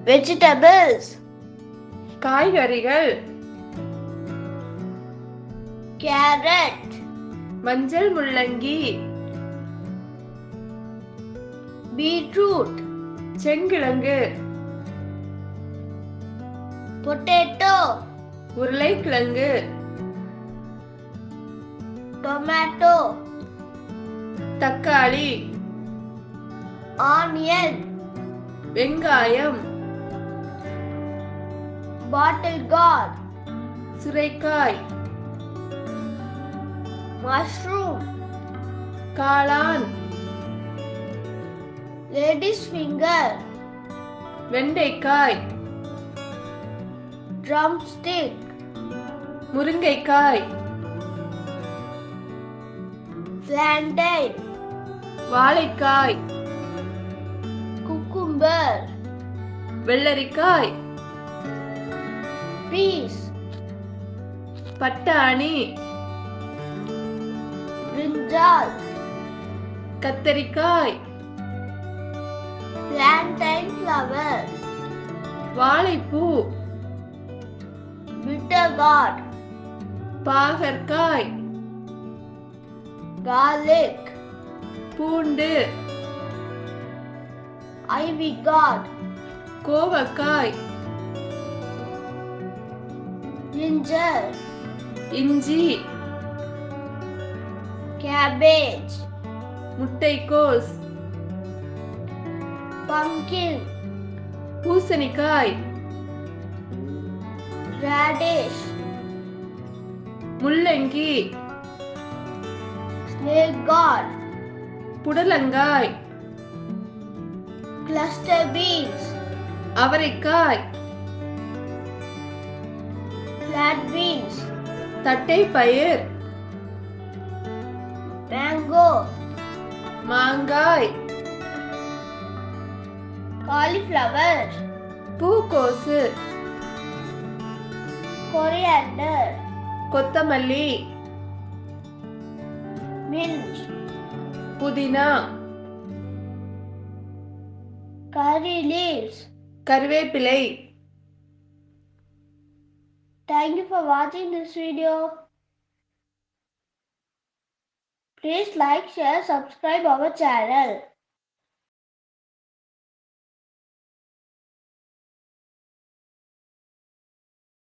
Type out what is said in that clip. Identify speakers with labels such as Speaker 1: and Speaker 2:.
Speaker 1: vegetables,
Speaker 2: காய்கறிகள்,
Speaker 1: carrot,
Speaker 2: மஞ்சள் முள்ளங்கி,
Speaker 1: beetroot,
Speaker 2: செங்கிழங்கு,
Speaker 1: potato,
Speaker 2: உருளைக்கிழங்கு,
Speaker 1: tomato,
Speaker 2: தக்காளி,
Speaker 1: onion,
Speaker 2: வெங்காயம்,
Speaker 1: bottle gourd,
Speaker 2: சுரைக்காய்,
Speaker 1: mushroom,
Speaker 2: காளான்,
Speaker 1: lady's finger,
Speaker 2: வெண்டைக்காய்,
Speaker 1: drumstick,
Speaker 2: முருங்கைக்காய்,
Speaker 1: plantain,
Speaker 2: வாழைக்காய்,
Speaker 1: cucumber,
Speaker 2: வெள்ளரிக்காய்,
Speaker 1: peas,
Speaker 2: பட்டாணி,
Speaker 1: brinjal,
Speaker 2: கத்தரிக்காய்,
Speaker 1: plantain flower,
Speaker 2: வாழைப்பூ,
Speaker 1: bitter gourd,
Speaker 2: பாகற்காய்,
Speaker 1: garlic,
Speaker 2: பூண்டு,
Speaker 1: ivy gourd,
Speaker 2: கோவக்காய்,
Speaker 1: ginger,
Speaker 2: இஞ்சி,
Speaker 1: cabbage,
Speaker 2: முட்டைக்கோஸ்,
Speaker 1: pumpkin,
Speaker 2: பூசணிக்காய்,
Speaker 1: radish,
Speaker 2: முள்ளங்கி,
Speaker 1: snake gourd,
Speaker 2: புடலங்காய்,
Speaker 1: cluster beans,
Speaker 2: அவரைக்காய்,
Speaker 1: flat beans,
Speaker 2: தட்டைப்பயிர்,
Speaker 1: mango,
Speaker 2: மாங்காய்,
Speaker 1: cauliflower,
Speaker 2: பூக்கோசு,
Speaker 1: coriander,
Speaker 2: கொத்தமல்லி,
Speaker 1: mint,
Speaker 2: புதினா,
Speaker 1: curry leaves.
Speaker 2: கருவேப்பிலை.
Speaker 1: Thank you for watching this video. Please like, share, subscribe our channel.